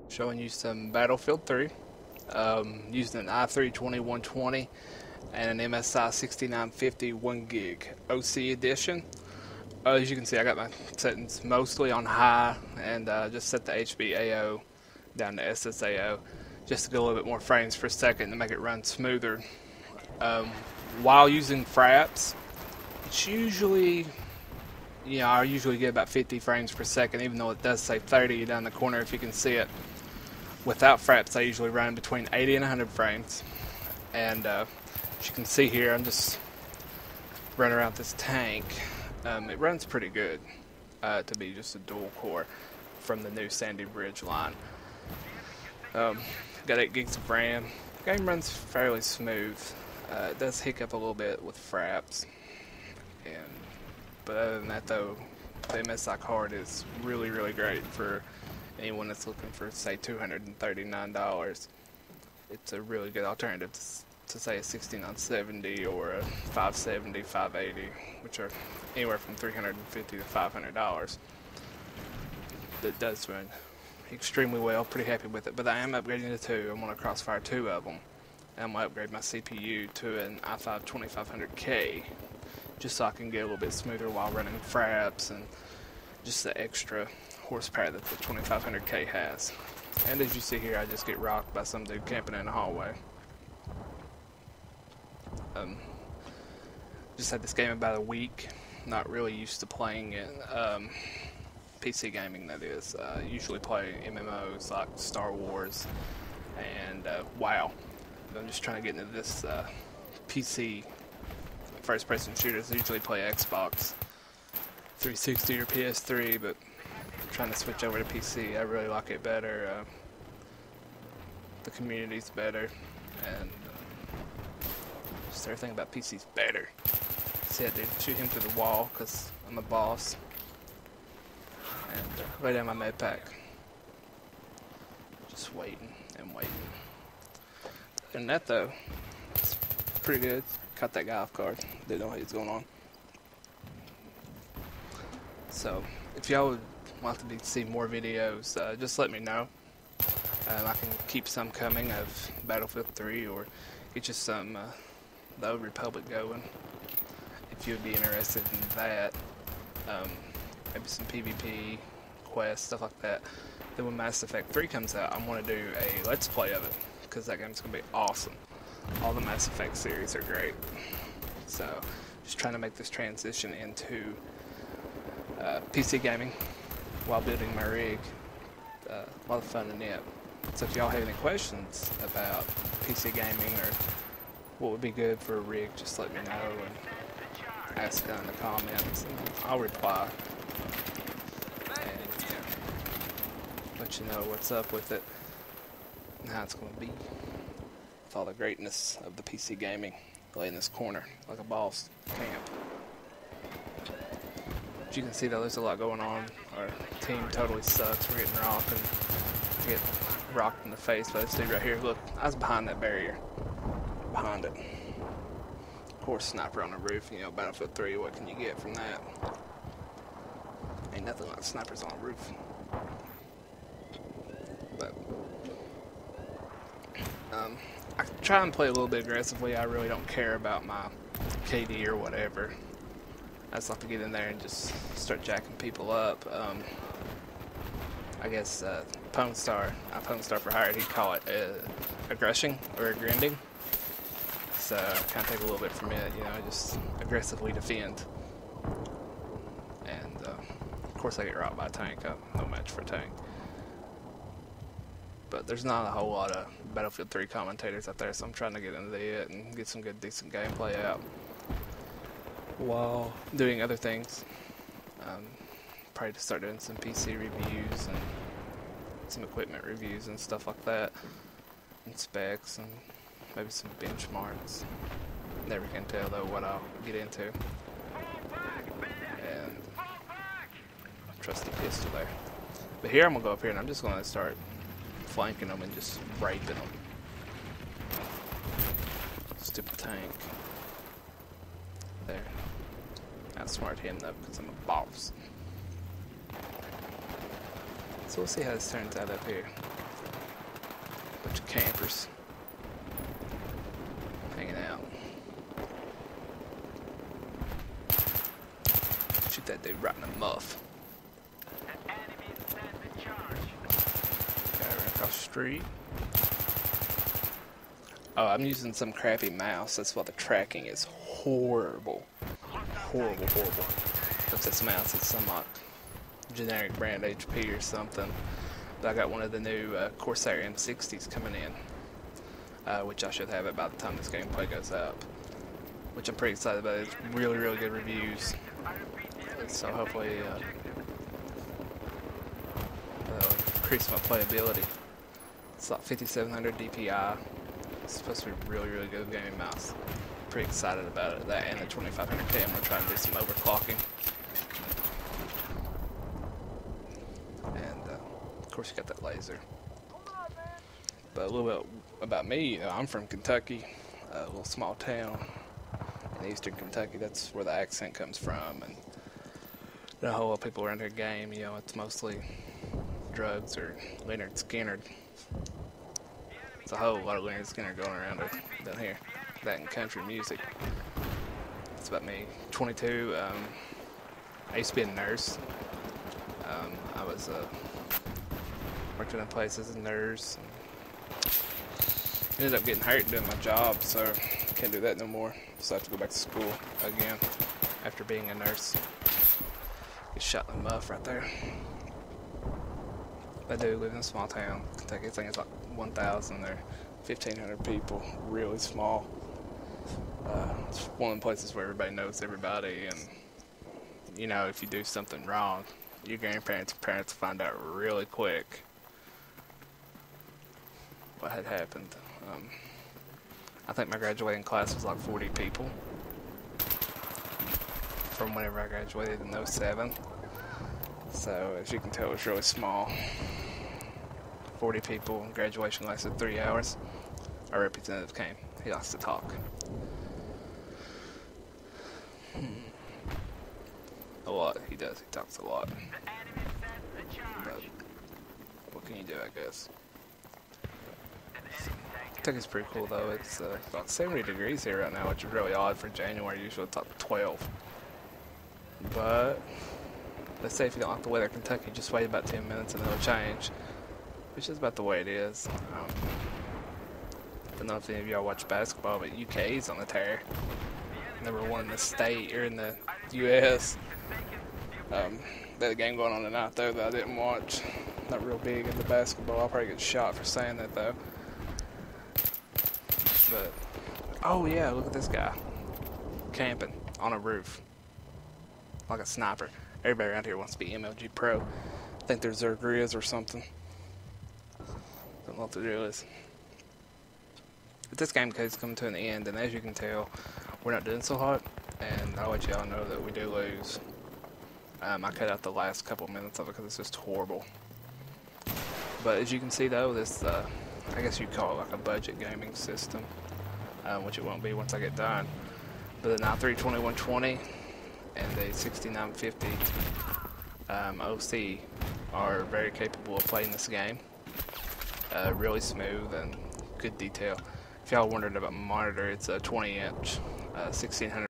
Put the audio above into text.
Showing you some Battlefield 3, using an i3-2120 and an MSI 6950 1 gig OC edition. As you can see, I got my settings mostly on high and just set the HBAO down to SSAO just to get a little bit more frames per second to make it run smoother. While using fraps, it's usually, I usually get about 50 frames per second, even though it does say 30 down the corner if you can see it. Without fraps, I usually run between 80 and 100 frames. And as you can see here, I'm just running around this tank. It runs pretty good to be just a dual core from the new Sandy Bridge line. Got 8 gigs of RAM. The game runs fairly smooth. It does hiccup a little bit with fraps. But other than that though, the MSI card is really, really great for anyone that's looking for, say, $239. It's a really good alternative to say a 6970 or a 570, 580, which are anywhere from $350 to $500. That does run extremely well, pretty happy with it. But I am upgrading to 2. I'm going to crossfire 2 of them. And I'm going to upgrade my CPU to an i5-2500K, just so I can get a little bit smoother while running fraps and just the extra horsepower that the 2500K has. And as you see here, I just get rocked by some dude camping in the hallway. Just had this game about a week. Not really used to playing it. PC gaming, that is. Usually play MMOs like Star Wars and WoW. But I'm just trying to get into this PC first-person shooters. I usually play Xbox 360 or PS3, but I'm trying to switch over to PC. I really like it better. The community's better, and just everything about PC's better. See, I did shoot him through the wall because I'm a boss. And lay down my med pack. Just waiting and waiting. And that though, it's pretty good. Caught that guy off guard. Didn't know what was going on. So, if y'all would want to see more videos, just let me know. I can keep some coming of Battlefield 3 or get you some the Old Republic going. If you would be interested in that. Maybe some PvP, quests, stuff like that. Then when Mass Effect 3 comes out, I want to do a Let's Play of it, because that game's going to be awesome. All the Mass Effect series are great. So, just trying to make this transition into PC gaming while building my rig. A lot of fun in it. So if y'all have any questions about PC gaming or what would be good for a rig, just let me know and ask down in the comments and I'll reply. And let you know what's up with it and how it's going to be. With all the greatness of the PC gaming, lay in this corner like a boss camp. As you can see though, there's a lot going on. Our team totally sucks. We're getting rocked and get rocked in the face by this dude right here. Look, I was behind that barrier. Behind it. Of course, sniper on the roof. You know, Battlefield 3, what can you get from that? Ain't nothing like snipers on the roof. But I try and play a little bit aggressively. I really don't care about my KD or whatever. I just like to get in there and just start jacking people up. I guess Biostar for Hire, he'd call it aggression or grinding. So I kind of take a little bit from it, just aggressively defend. And of course I get rocked by a tank. I'm no match for a tank. But there's not a whole lot of Battlefield 3 commentators out there, so I'm trying to get into it and get some good, decent gameplay out while doing other things. Probably to start doing some PC reviews and some equipment reviews and stuff like that, and specs and maybe some benchmarks. Never can tell though what I'll get into. And trusty pistol there. But here I'm gonna go up here and I'm just gonna start flanking them and just raping them. Stupid tank. There. Outsmart him though because I'm a boss. So we'll see how this turns out up here. Bunch of campers hanging out. Shoot that dude right in the muff. Guy right across the street. Oh, I'm using some crappy mouse. That's why the tracking is horrible. Horrible. If this mouse is some like generic brand HP or something. But I got one of the new Corsair M60s coming in, which I should have it by the time this gameplay goes up. Which I'm pretty excited about. It's really good reviews. So hopefully increase my playability. It's like 5700 DPI. It's supposed to be really good gaming mouse. Pretty excited about it. That and the 2500K. I'm gonna try and do some overclocking. And of course you got that laser. But a little bit about me. I'm from Kentucky, a little small town in eastern Kentucky. That's where the accent comes from. And a whole lot of people around here game. You know, it's mostly drugs or Leonard Skinner. It's a whole lot of Leonard Skinner going around down here. That and country music. That's about me. 22. I used to be a nurse. I was worked in a place as a nurse. Ended up getting hurt doing my job, so can't do that no more. So I have to go back to school again after being a nurse. Get shot in the muff right there. I do live in a small town, Kentucky. I think it's like 1,000 or 1,500 people. Really small. It's one of the places where everybody knows everybody, and you know, if you do something wrong, your grandparents and parents find out really quick what had happened. I think my graduating class was like 40 people from whenever I graduated in 07. So as you can tell, it's really small. 40 people, graduation lasted 3 hours. Our representative came. He likes to talk. A lot, he does. He talks a lot. But what can you do, I guess? Kentucky's pretty cool though. It's about 70 degrees here right now, which is really odd for January. Usually it's like 12. But let's say if you don't like the weather in Kentucky, just wait about 10 minutes and it'll change. Which is about the way it is. I don't know if any of y'all watch basketball, but UK's on the tear. Number one in the state, or in the US. There's a game going on tonight though that I didn't watch. Not real big into basketball. I'll probably get shot for saying that though. But, oh yeah, look at this guy. Camping on a roof. Like a sniper. Everybody around here wants to be MLG Pro. I think they're Zergrias or something. Don't know what the deal is. But this game is coming to an end, and as you can tell, we're not doing so hot. And I'll let y'all know that we do lose. I cut out the last couple minutes of it because it's just horrible. But as you can see though, this, I guess you'd call it like a budget gaming system. Which it won't be once I get done. But an i3-2120 and a 6950 OC are very capable of playing this game. Really smooth and good detail. If y'all wondered about my monitor, it's a 20-inch 1600